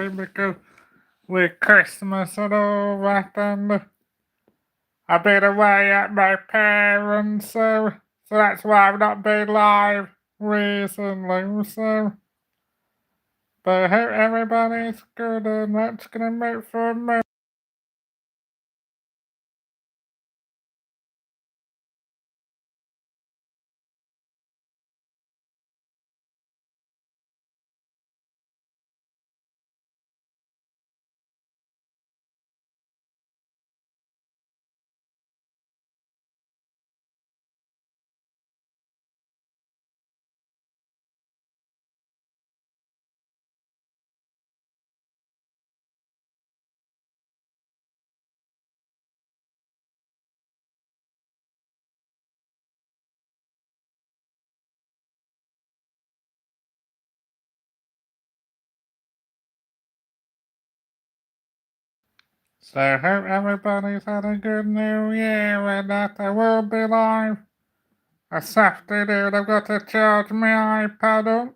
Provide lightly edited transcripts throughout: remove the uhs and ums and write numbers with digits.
personally, because with Christmas and all that, and I've been away at my parents, so that's why I've not been live recently, so. But I hope everybody's good, and that's gonna make for me. So I hope everybody's had a good New Year, and that I will be live this afternoon. I've got to charge my iPad up.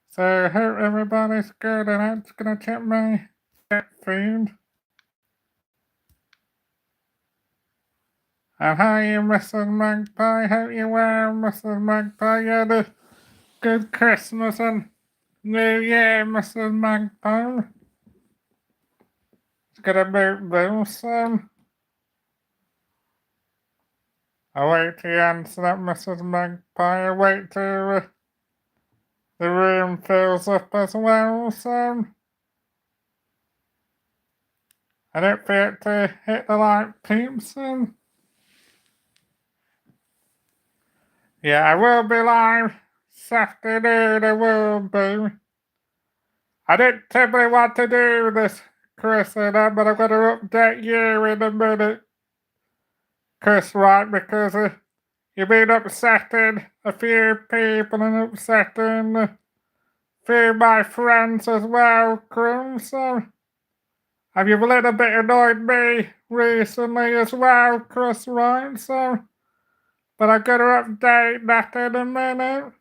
So I hope everybody's good, and I'm just gonna check my feed. And how are you, Mrs. Magpie? Hope you're well, Mrs. Magpie. You had a good Christmas and New Year, Mrs. Magpie. It's gonna move this, I'll wait till you answer that, Mrs. Magpie. I'll wait till the room fills up as well, I don't forget to hit the like peeps, Yeah, I will be live this afternoon, I will be. I didn't typically want to do this, Chris, but I'm going to update you in a minute, Chris, right? Because you've been upsetting a few people and upsetting a few of my friends as well, Chris. Have you a little bit annoyed me recently as well, Chris, right? But I'm going to update that in a minute.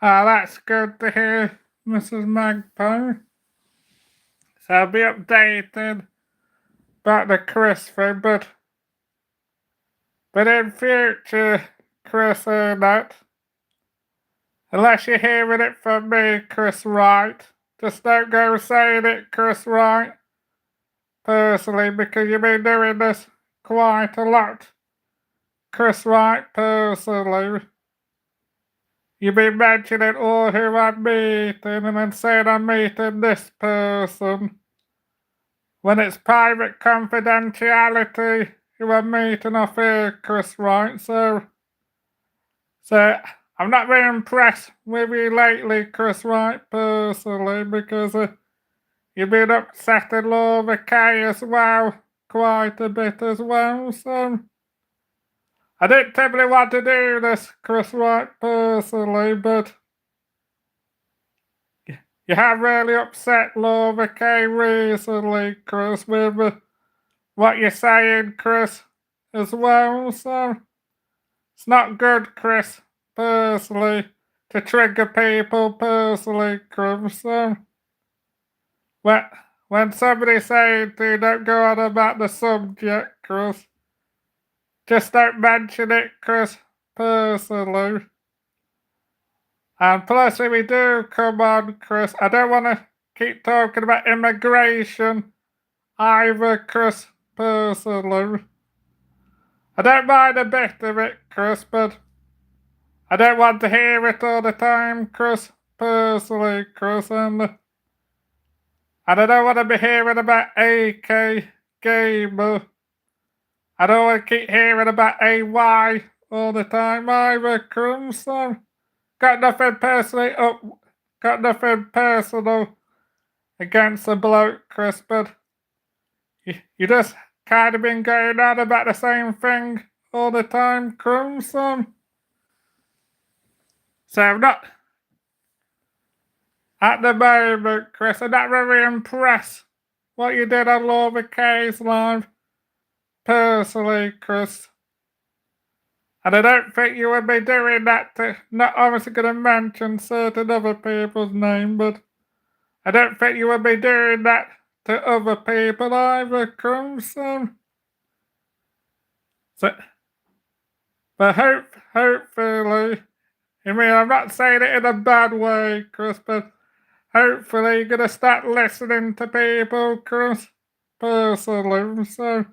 Ah, that's good to hear, Mrs. Magpie. So I'll be updated about the Chris thing, but in future, Chris, that, unless you're hearing it from me, Chris Wright, just don't go saying it, Chris Wright, personally, because you've been doing this quite a lot. Chris Wright, personally. You've been mentioning all who I'm meeting and then saying I'm meeting this person. When it's private confidentiality, who I'm meeting off here, Chris Wright, so I'm not very impressed with you lately, Chris Wright, personally, because you've been upsetting Laura Kay as well, quite a bit as well, so I didn't typically want to do this, Chris Wright, personally, but you have really upset Laura Kay recently, Chris, with what you're saying, Chris, as well, so it's not good, Chris, personally, to trigger people personally, Chris, so when somebody's saying to you, don't go on about the subject, Chris, just don't mention it, Chris, personally. And plus, if we do come on, Chris, I don't want to keep talking about immigration either, Chris, personally. I don't mind a bit of it, Chris, but I don't want to hear it all the time, Chris, personally, Chris, and I don't want to be hearing about AK Gamer. I don't want to keep hearing about AY all the time either, Chris, so got nothing personal against the bloke, Chris, but you just kind of been going on about the same thing all the time, Chris, so I'm not, at the moment, Chris, I'm not very impressed what you did on Laura Kay's live, personally, Chris. And I don't think you would be doing that to, not obviously going to mention certain other people's name, but I don't think you would be doing that to other people either, Crumbs. So, but hopefully, I mean, I'm not saying it in a bad way, Chris, but hopefully you're going to start listening to people, Chris, personally. So,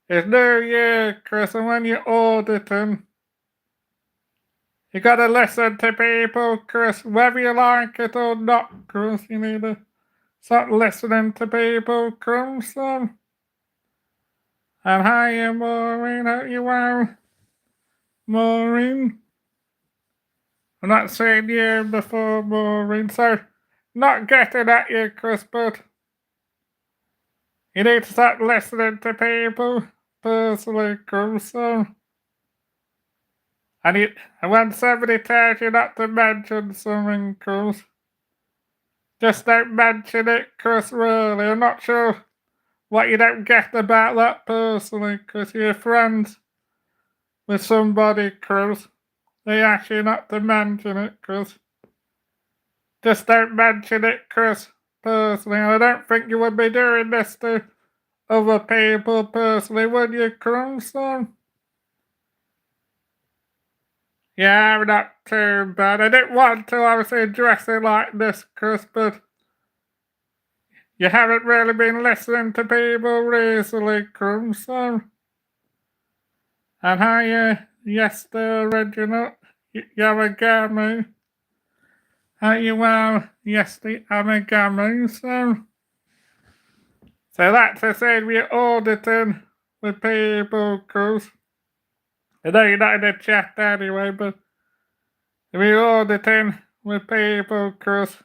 it's New Year, Chris, and when you're auditing, you gotta listen to people, Chris, whether you like it or not, Chris. You need to start listening to people, Chris. And hiya, Maureen. Hope you well, Maureen. I'm not seeing you before, Maureen, so not getting at you, Chris, but you need to start listening to people, personally, Chris. And when somebody tells you not to mention something, Chris, just don't mention it, Chris, really. I'm not sure what you don't get about that personally, because you're friends with somebody, Chris. They ask you not to mention it, Chris. Just don't mention it, Chris, personally. I don't think you would be doing this to other people personally, would you, Chris? Yeah, I'm not too bad. I didn't want to obviously address it like this, Chris, but you haven't really been listening to people recently, Chris. And how yes, the original Yamagami. How you well, yes, the Amagami. So that's the same we're auditing with people, Chris. I know you're not in the chat anyway, but we're auditing with people, Chris.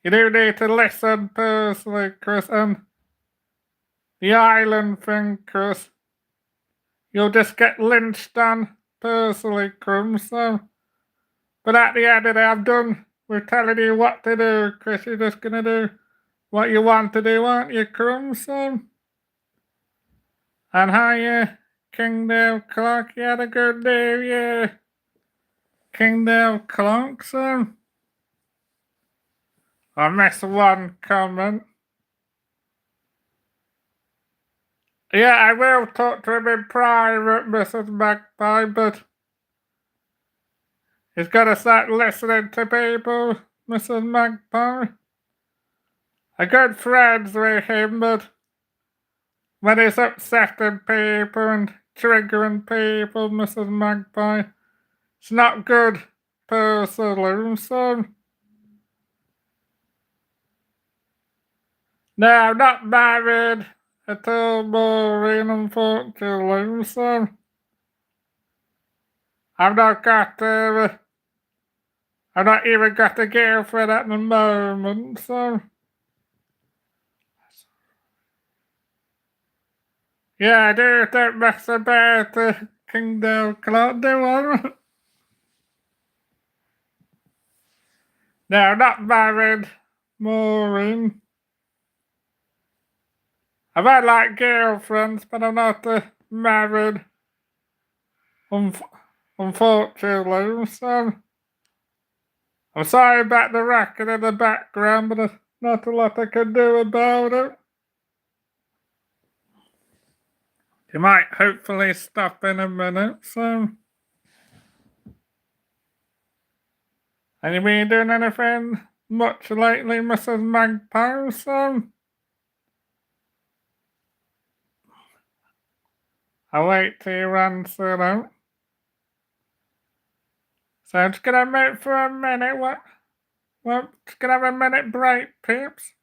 You do need to listen personally, Chris, and the island thing, Chris. You'll just get lynched on personally, Chris. But at the end of the day, I'm done with telling you what to do, Chris. You're just gonna do what you want to do, aren't you, Crumbs? And hiya, Kingdale Clark. You had a good day, yeah. Kingdale Clark, I missed one comment. Yeah, I will talk to him in private, Mrs. Magpie, but he's gotta start listening to people, Mrs. Magpie. I'm good friends with him, but when he's upsetting people and triggering people, Mrs. Magpie, it's not good personally, No, I'm not married at all, Maureen, unfortunately, I've not got, I've not even got a girlfriend at the moment, yeah, I do, don't mess about, Kingdale Clark, do I? No, I'm not married, Maureen. I've had like girlfriends, but I'm not married, unfortunately, I'm sorry about the racket in the background, but there's not a lot I can do about it. You might hopefully stop in a minute, Have you been doing anything much lately, Mrs. Magpie, I'll wait till you answer that. So I'm just gonna mute for a minute, just gonna have a minute break, peeps.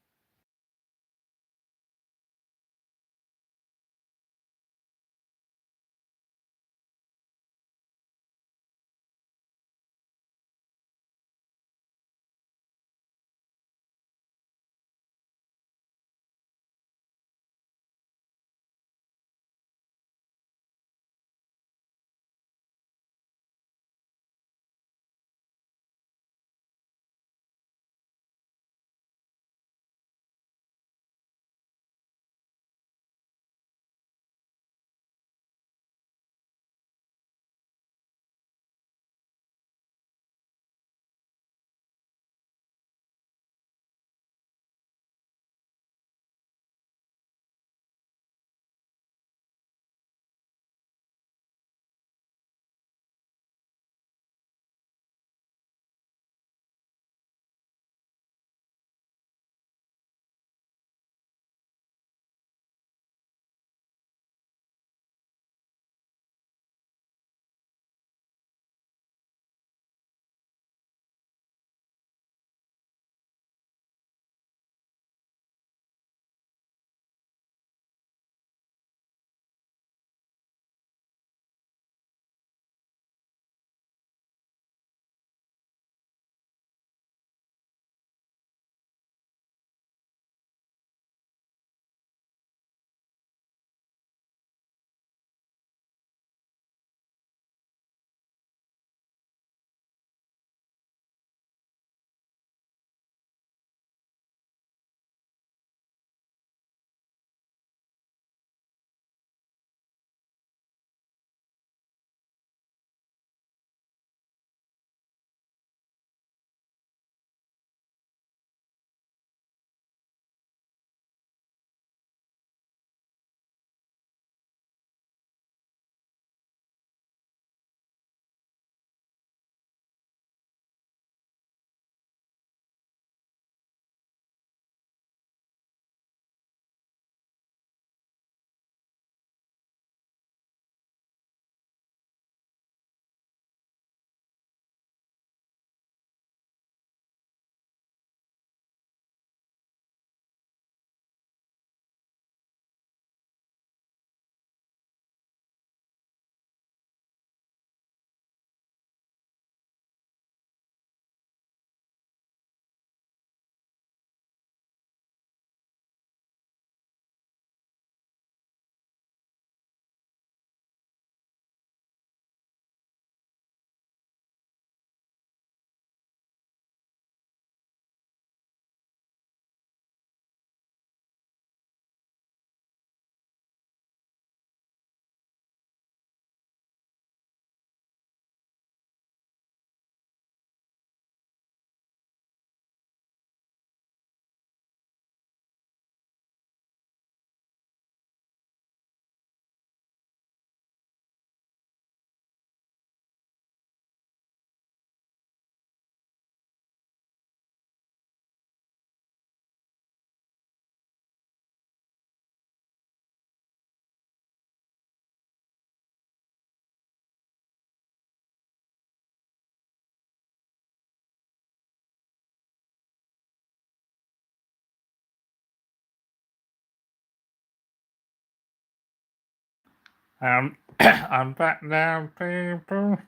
I'm back now, people.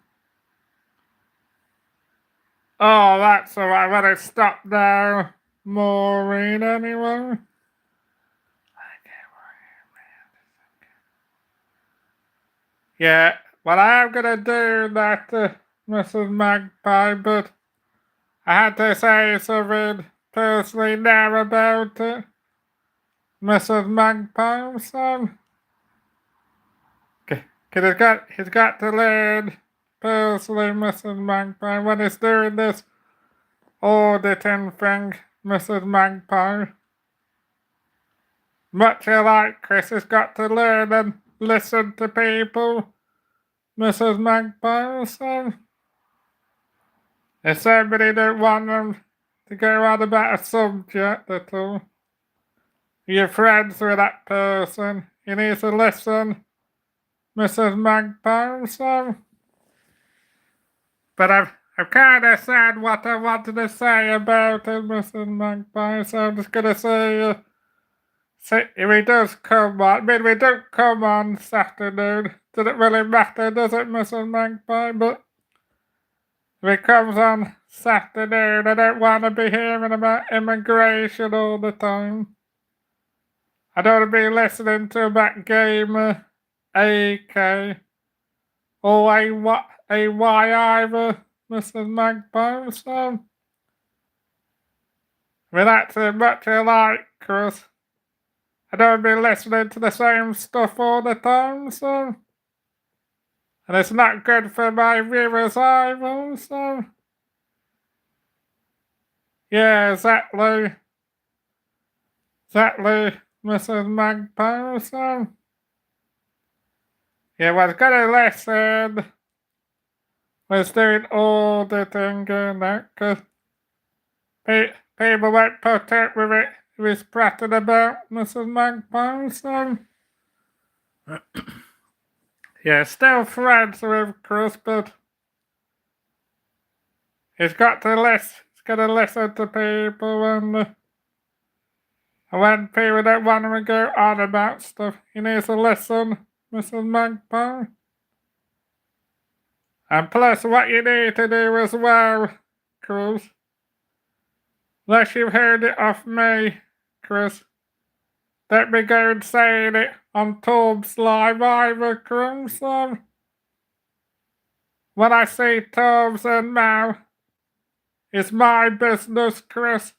Oh, that's alright. When it stopped now, Maureen, anyway. Yeah, well, I am gonna do that, Mrs. Magpie, but I had to say something personally now about it, Mrs. Magpie, so. He's got to learn personally, Mrs. Magpie, when he's doing this auditing thing, Mrs. Magpie. Much like Chris has got to learn and listen to people, Mrs. Magpie, so if somebody don't want them to go on about a subject at all, you're friends with that person, you need to listen, Mrs. Magpie, so. But I've kind of said what I wanted to say about it, Mrs. Magpie, so I'm just gonna say, if he does come on, I mean, we don't come on this afternoon, doesn't really matter, does it, Mrs. Magpie? But if he comes on this afternoon, I don't want to be hearing about immigration all the time. I don't want to be listening to that gamer, AK, or AY either, Mrs. Magpie, so. I mean, that's much alike, Chris. I don't be listening to the same stuff all the time, so. And it's not good for my viewers either, so. Yeah, exactly. Exactly, Mrs. Magpie, so. Yeah, was gonna listen. Was doing auditing and that, cause people won't put up with it if he's prattling about Mrs. Magpie, so. Yeah, still friends with Chris, but he's got to listen to people, and when people don't want him to go on about stuff, he needs to listen, Mrs. Magpie. And plus, what you need to do as well, Chris, unless you've heard it off me, Chris, don't be going saying it on Torb's Live either, Chris. When I say Torb's and Mal, it's my business, Chris.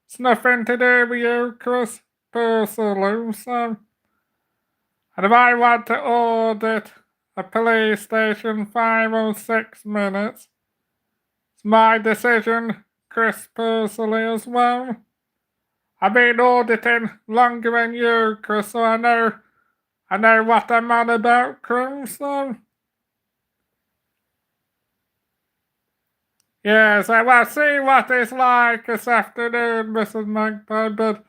It's nothing to do with you, Chris, personally, so. And if I want to audit a police station 5 or 6 minutes, it's my decision, Chris, personally as well. I've been auditing longer than you, Chris, so I know what I'm on about, Chris, so. Yes, I will see what it's like this afternoon, Mrs. Magpie, but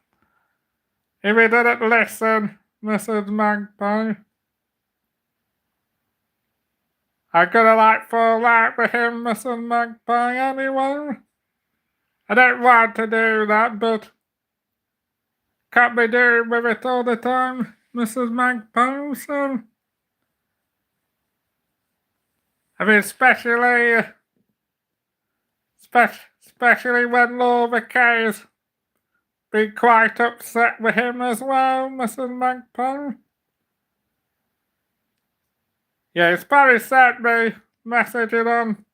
if you didn't listen, Mrs. Magpie, I'm gonna fall out with him, Mrs. Magpie, anyway. I don't want to do that, but can't be doing with it all the time, Mrs. Magpie, so. I mean, especially when Laura Kay's been quite upset with him as well, Mrs. Magpie. Yeah, he's probably sent me messaging on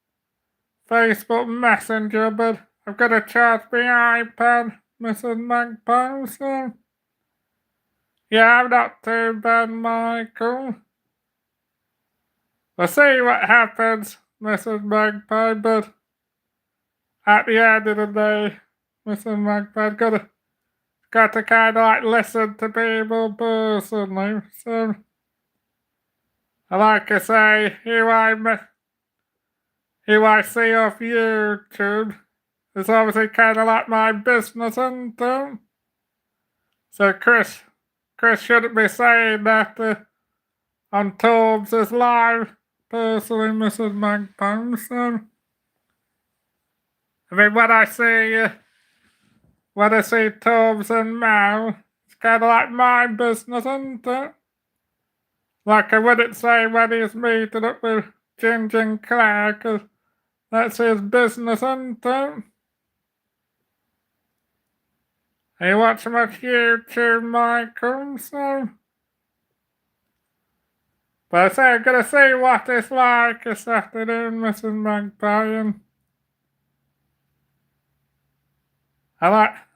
Facebook Messenger, but I've got to charge my iPad, Mrs. Magpie, so. Yeah, I'm not too bad, Michael. We'll see what happens, Mrs. Magpie, but at the end of the day, Mrs. Magpie, got to kind of listen to people personally, so. Like I say, who I see off YouTube is obviously kind of like my business, isn't it? So Chris shouldn't be saying that on Torbs' live, personally, Mrs. Magpie, so. I mean, when I see Torbs and Mal, it's kind of like my business, isn't it? Like I wouldn't say when he's meeting up with Ginger and Claire, 'cause that's his business, isn't it? You watch much YouTube, Michael, so... But I say I'm gonna see what it's like this afternoon, Mrs. Magpie, and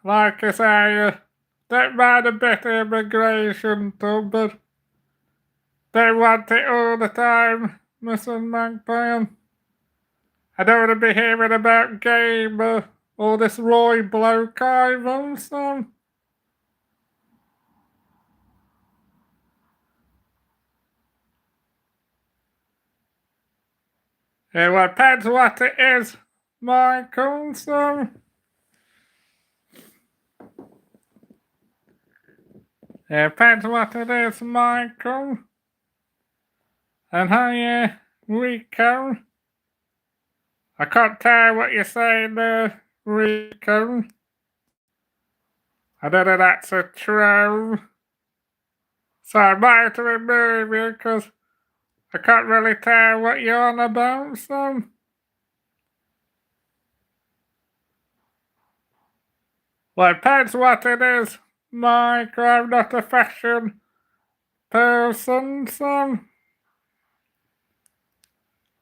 like I say, don't mind a bit of immigration too, but don't want it all the time, Mrs. Magpie, and I don't want to be hearing about game or this Roy bloke either, so... Yeah, well, depends what it is, Michael, so... Yeah, depends what it is, Michael. And how you, Rico? I can't tell what you're saying there, Rico. I don't know that's a true. So I might have to remove you because I can't really tell what you're on about, so... Well, it depends what it is, Mike. I'm not a fashion person, so...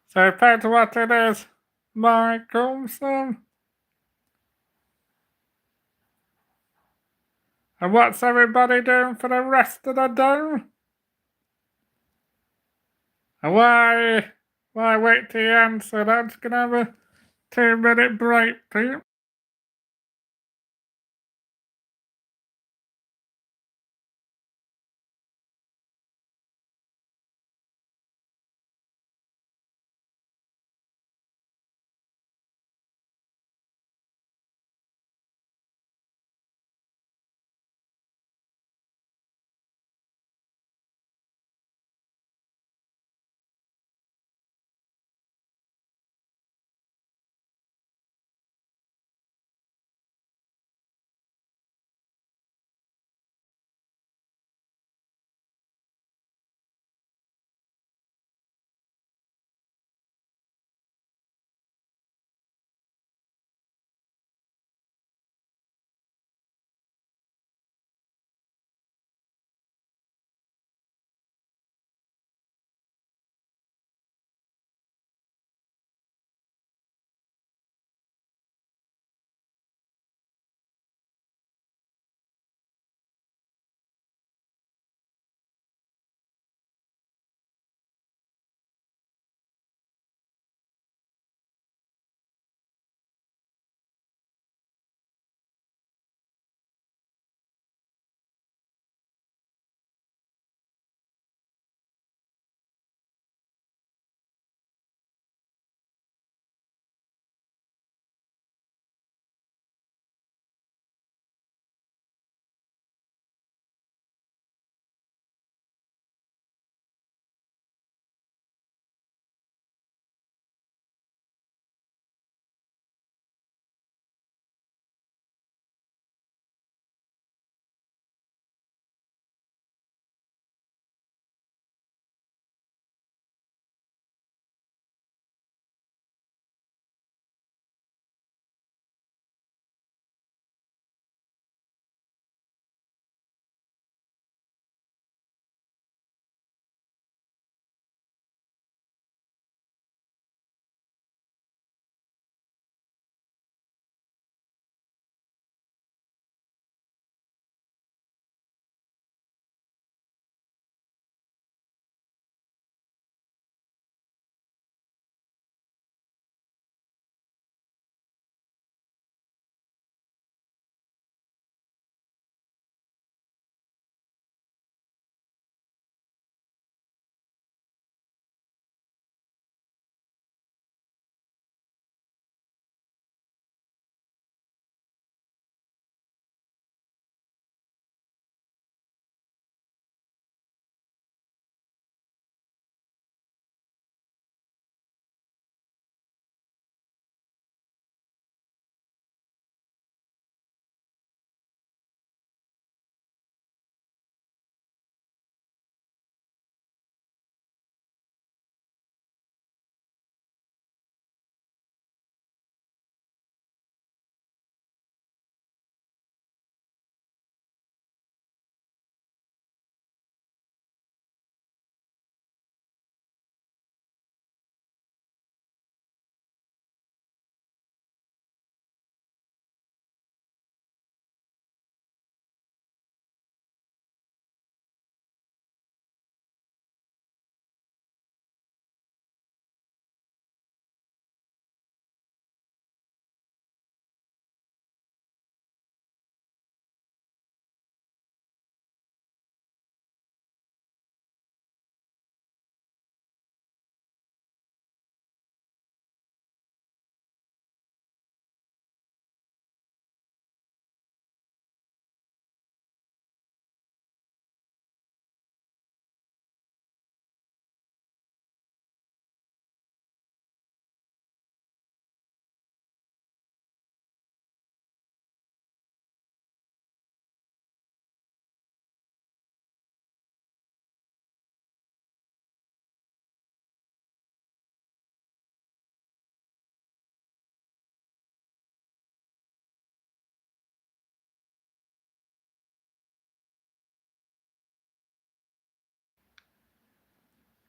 So it depends what it is, Michael, so... And what's everybody doing for the rest of the day? And why wait till you answer? That's gonna have a 2-minute break, Pete.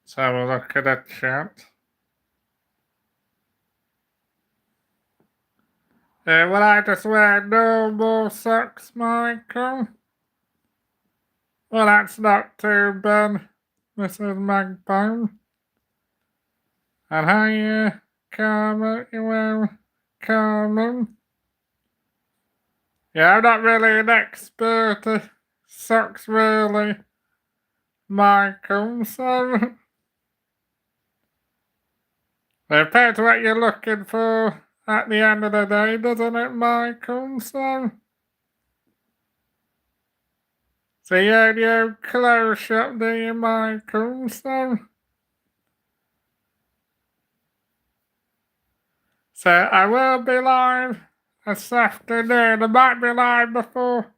Let's have a look at the chat. Will I just wear normal socks, Michael? Well, that's not too bad, Mrs. Magpie. And how you, Carmen? You wear Carmen? Yeah, I'm not really an expert at socks, really, Michael, so it depends what you're looking for at the end of the day, doesn't it, Michael? So you own your own clothes shop, do you, Michael? So I will be live this afternoon. I might be live before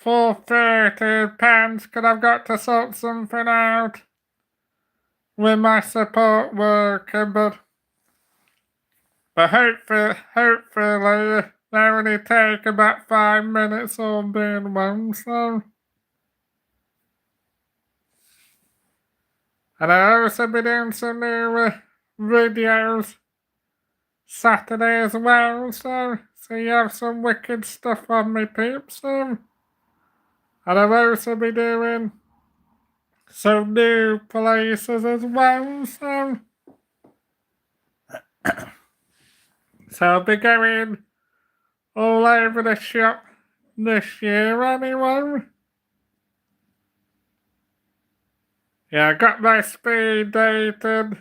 4:30 pence, because I've got to sort something out with my support worker, but hopefully they only take about 5 minutes all being well, and I'll also be doing some new videos Saturday as well, so you have some wicked stuff on me, peeps, and I'll also be doing some new places as well, so I'll be going all over the shop this year anyway. Yeah, I got my speed dated.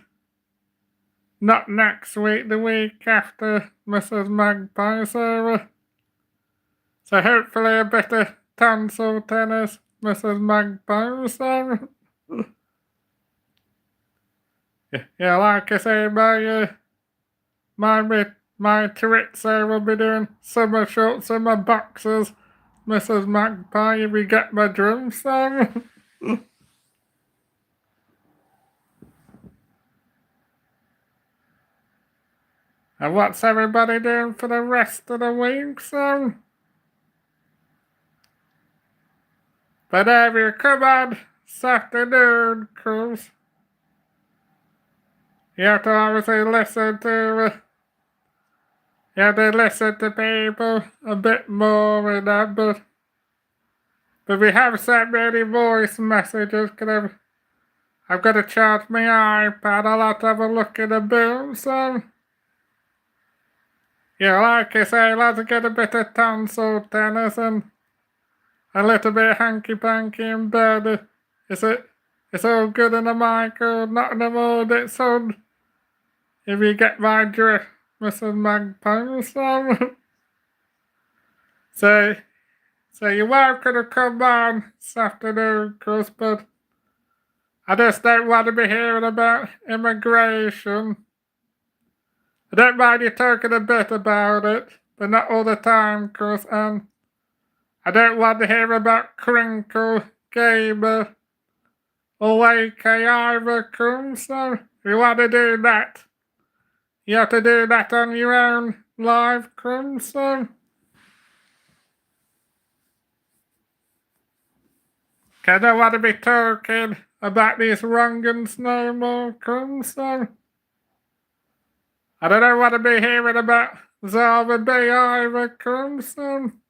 Not next week, the week after, Mrs. Magpie, so hopefully a bit of tonsil tennis, Mrs. Magpie, yeah, like I say, my Chorizo will be doing summer shorts, summer boxers, Mrs. Magpie, if you get my drum, And what's everybody doing for the rest of the week, But if you come on Saturday, Cruz, you have to obviously listen to people a bit more in that, but we have sent many voice messages, because I've got to charge my iPad, I'll have to have a look in the bill, yeah, like I say, I'll have to get a bit of tonsil tennis and a little bit of hanky-panky in bed. It's all good in the Michael, not in the mood, it's on. If you get my drift, Mrs. Magpie, so you're welcome to come on this afternoon, Chris, but I just don't want to be hearing about immigration. I don't mind you talking a bit about it, but not all the time, Chris, and I don't want to hear about Crinkle, Gamer, or AK either, Chris, so if you want to do that, you have to do that on your own live, Chris, I don't want to be talking about these wrongins no more, Crimson. I don't want to be hearing about Zalva B either, Crimson.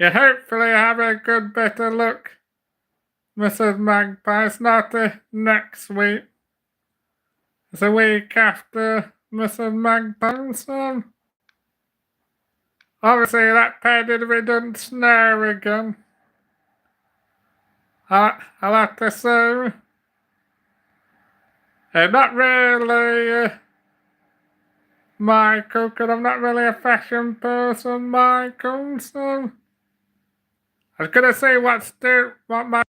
You hopefully have a good bit of luck, Mrs. Magpie. It's not next week. It's a week after Mrs. Magpie, obviously that penny we done snow again. I'll have to say, not really, Michael, because I'm not really a fashion person, Michael, I was gonna say what my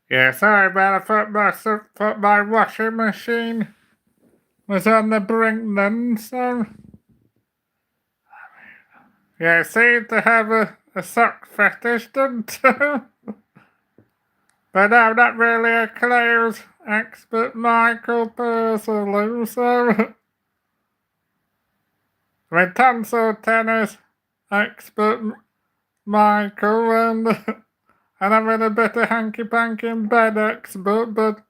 Yeah, sorry, man. I thought my washing machine was on the brink then, so. Yeah, seem to have a sock fetish, don't you? But I'm not really a clothes expert, Michael, personally, so. I mean, tonsil tennis expert, Michael, and I'm in a bit of hanky-panky in bed expert, but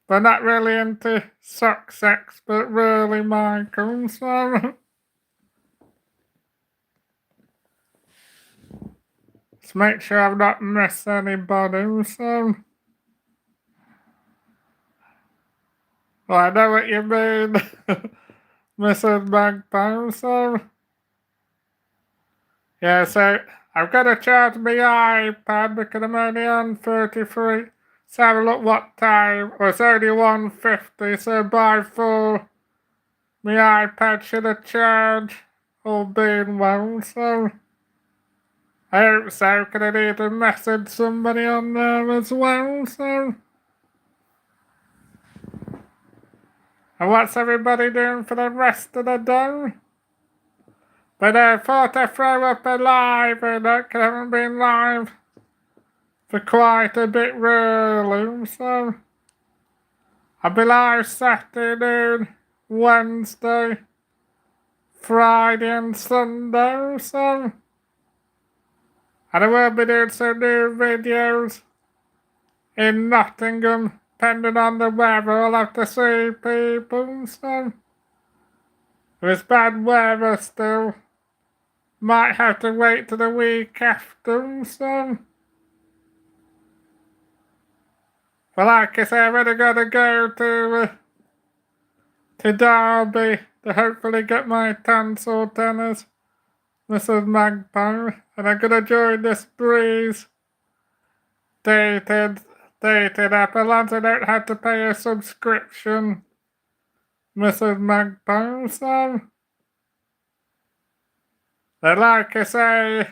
not really into socks expert, really, Michael, so. Just make sure I've not missed anybody, so. Well, I know what you mean, Mrs. Magpie, so. Yeah, so I've got to charge my iPad because I'm only on 33. So have a look what time. Well, it's only 1:50, so by 4, my iPad should have charged, all being well, so. I hope so, because I need to message somebody on there as well, so. And what's everybody doing for the rest of the day? But I thought I'd throw up a live, and I haven't been live for quite a bit really, so. I'll be live Saturday, Wednesday, Friday and Sunday, so. And I will be doing some new videos in Nottingham, depending on the weather. I'll have to see people, so. If it's bad weather still, might have to wait till the week after, so. Well, like I say, I've already got to go to Derby to hopefully get my tonsil tennis, Mrs. Magpie, and I'm gonna join this breeze dated app as long as I don't have to pay a subscription, Mrs. Magpie, so. But like I say,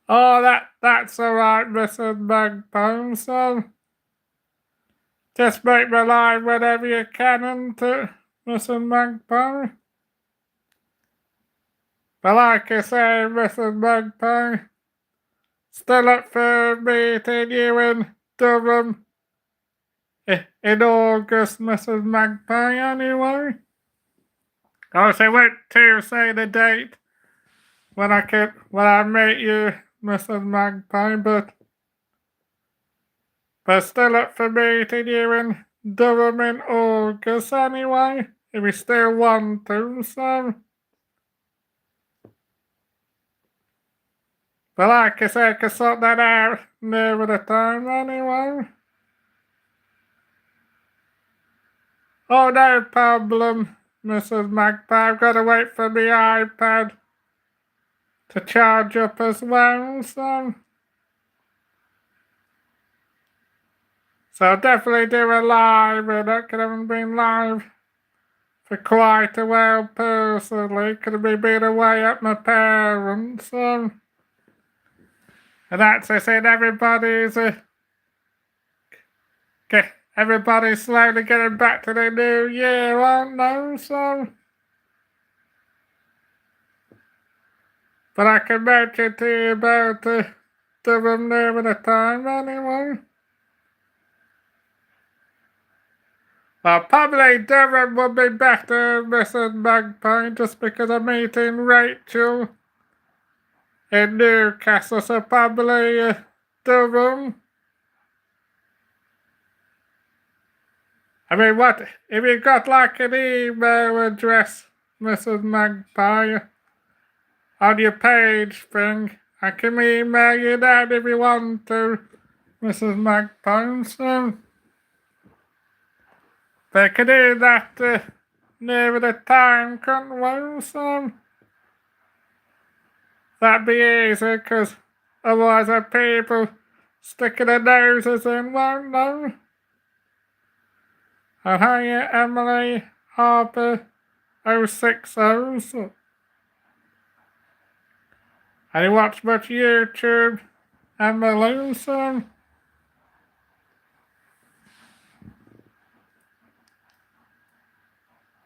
oh, that's alright, Mrs. Magpie, so. Just make me live whenever you can, into Mrs. Magpie. But like I say, Mrs. Magpie, still up for meeting you in Durham in August, Mrs. Magpie, anyway. Also, went to say the date when I meet you, Mrs. Magpie, but still up for meeting you in Durham in August, anyway, if you still want to, so. But like I said, I can sort that out nearer the time anyway. Oh, no problem, Mrs. Magpie. I've got to wait for my iPad to charge up as well, so. So I'll definitely do a live, and I haven't been live for quite a while personally, because I've been away at my parents, so. And that's I said, everybody's slowly getting back to the new year, aren't they, so. But I can mention to you about Durham near the time anyway. Well, probably Durham would be better, Mrs. Magpie, just because I'm meeting Rachel in Newcastle, so probably Durham. I mean, what, if you got like an email address, Mrs. Magpie, on your page thing, I can email you that if you want to, Mrs. Magpie, so. They could do that near the time, couldn't we, so. That'd be easy, because otherwise the people sticking their noses in, won't they? And hiya, Emily Harper 060. And you watch much YouTube and Meluson.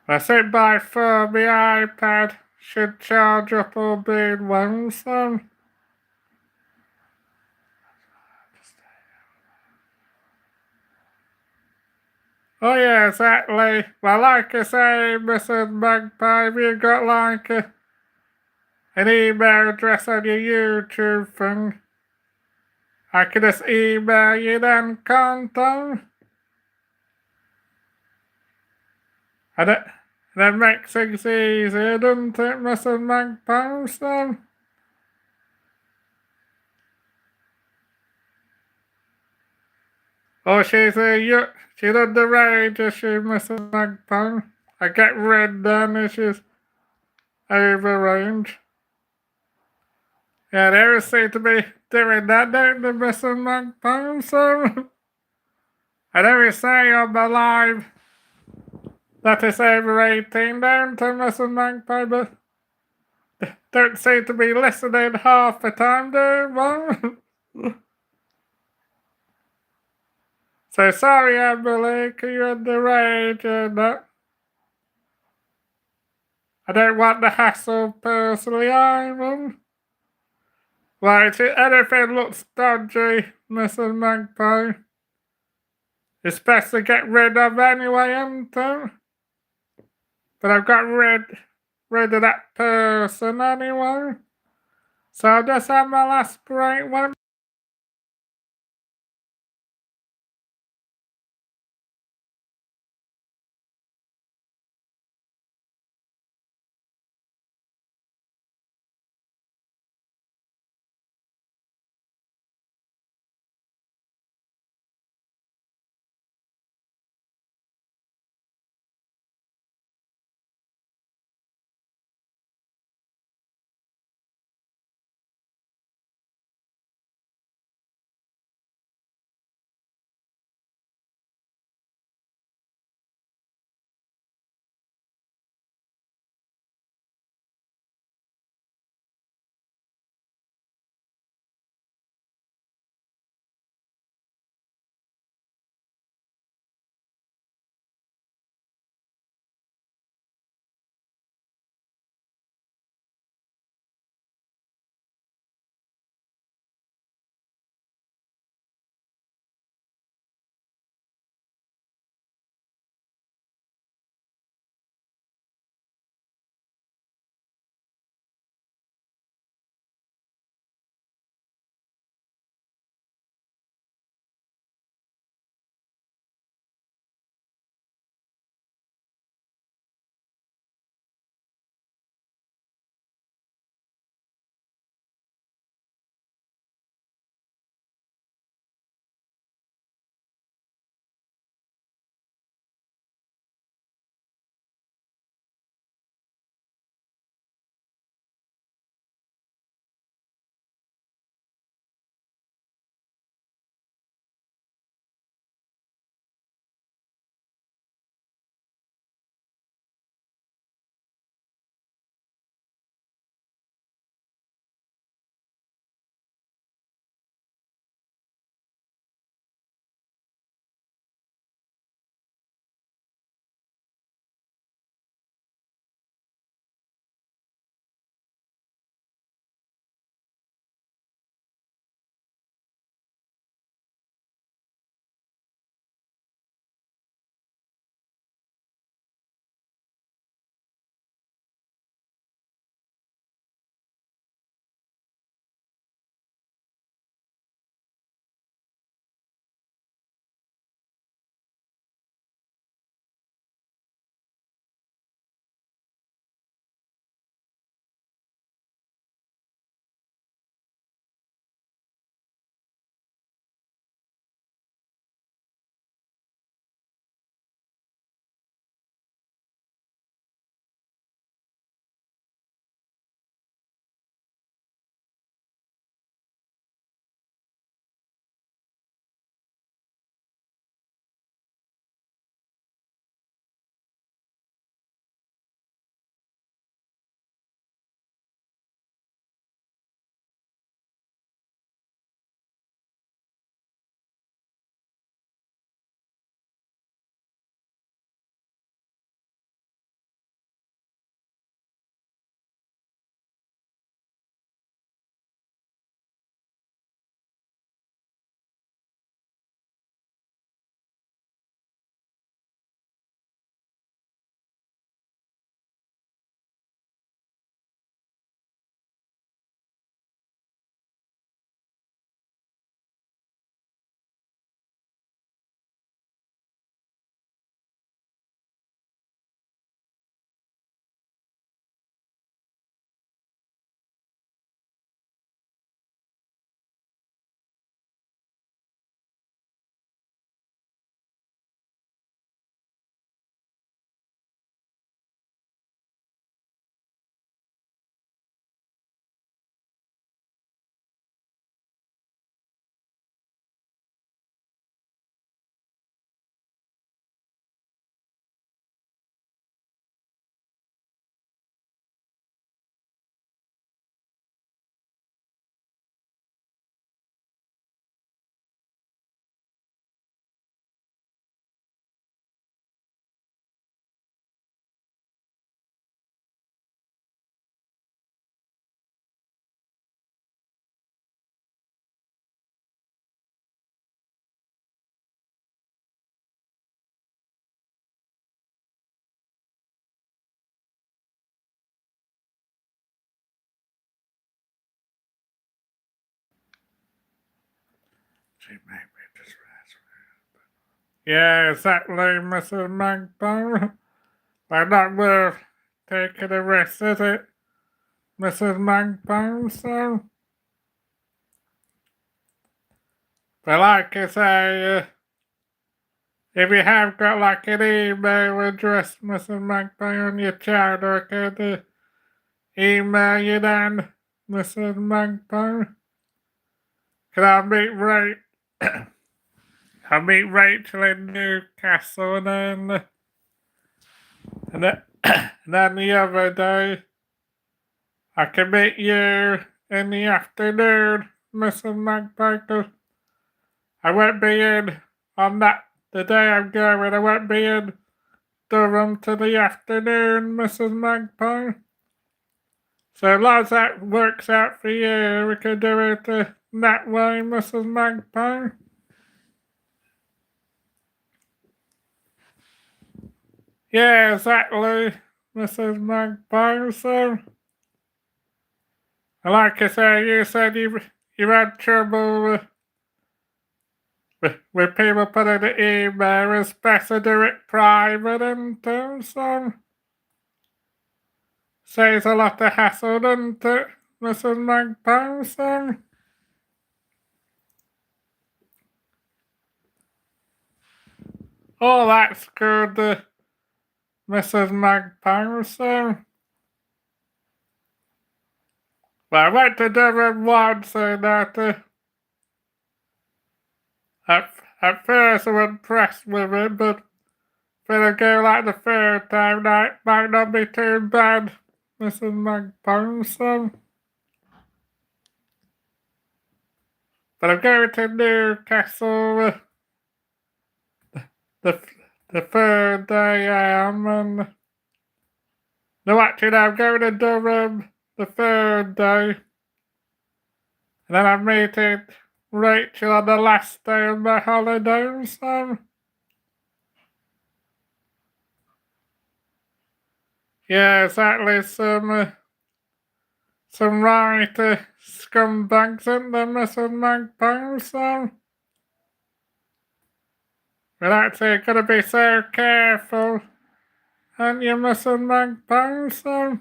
I sit by for my iPad should charge up or be in Wednesday. Oh yeah, exactly. Well, like I say, Mrs. Magpie, have you got like an email address on your YouTube thing? I can just email you then, can't I? And that makes things easier, doesn't it, Mrs. Magpie? So, oh, she's underage, is she, Mrs. Magpie? I get red then if she's overrange. Yeah, they always seem to be doing that, don't they, Mrs. Magpie? So, I always say on my live that it's over 18, don't they, Mrs. Magpie? But don't seem to be listening half the time, do they? So sorry, Emily, you're underage and I don't want the hassle personally either. Right, if anything looks dodgy, Mrs. Magpie, it's best to get rid of anyway, isn't it? But I've got rid of that person anyway. So I'll just have my last break one. She may be distressed. Yeah, exactly, Mrs. Magpie. But not worth taking a risk, is it, Mrs. Magpie? So, but like I say, if you have got like an email address, Mrs. Magpie, on your chat, I could email you then, Mrs. Magpie. Can I meet I meet Rachel in Newcastle, and then, and then the other day, I can meet you in the afternoon, Mrs. Magpie, 'cause I won't be in on the day I'm going, I won't be in Durham till the afternoon, Mrs. Magpie. So as long as that works out for you, we can do it that way, Mrs. Magpie. Yeah, exactly, Mrs. Magpie. So, like I say, you said you had trouble with people putting the email. It's best to do it private, and so saves a lot of hassle, doesn't it, Mrs. Magpie? So, oh, that's good, Mrs. Magpie. So, well, I went to Durham once, and at first I was impressed with it, but if I go like the third time, that might not be too bad, Mrs. Magpie. So, but I'm going to Newcastle the the third day I am, and no, actually, I'm going to Durham the third day, and then I'm meeting Rachel on the last day of my holiday. So, yeah, exactly. Some right scumbags in the Mrs. Magpie. So, but actually, gotta be so careful, and you, Mrs. Magpie. So,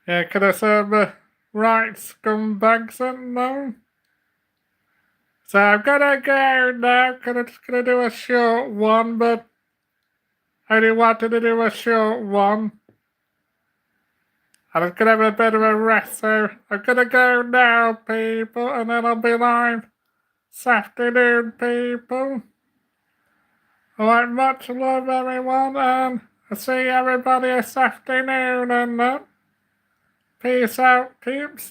yeah, could have some right scumbags in them. So I'm gonna go now. Just gonna do a short one, but I only wanted to do a short one. And I'm gonna have a bit of a rest, so I'm gonna go now, people, and then I'll be live this afternoon, people. Alright, much love, everyone, and I'll see everybody this afternoon, and peace out, peeps.